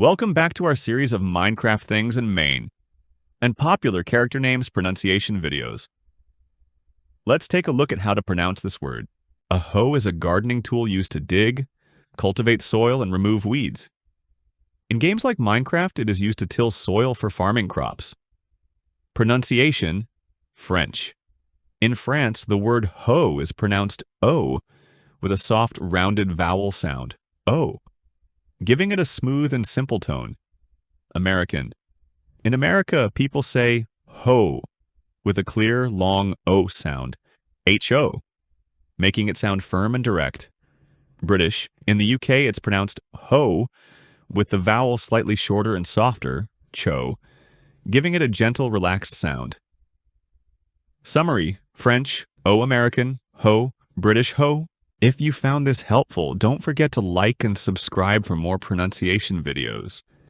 Welcome back to our series of Minecraft things in Maine and popular character names pronunciation videos. Let's take a look at how to pronounce this word. A hoe is a gardening tool used to dig, cultivate soil, and remove weeds. In games like Minecraft, it is used to till soil for farming crops. Pronunciation: French. In France, the word hoe is pronounced O with a soft, rounded vowel sound, O, giving it a smooth and simple tone. American. In America, people say hoe with a clear, long O sound, H-O, making it sound firm and direct. British. In the UK, it's pronounced ho with the vowel slightly shorter and softer, cho, giving it a gentle, relaxed sound. Summary: French, O American, ho, British ho. If you found this helpful, don't forget to like and subscribe for more pronunciation videos.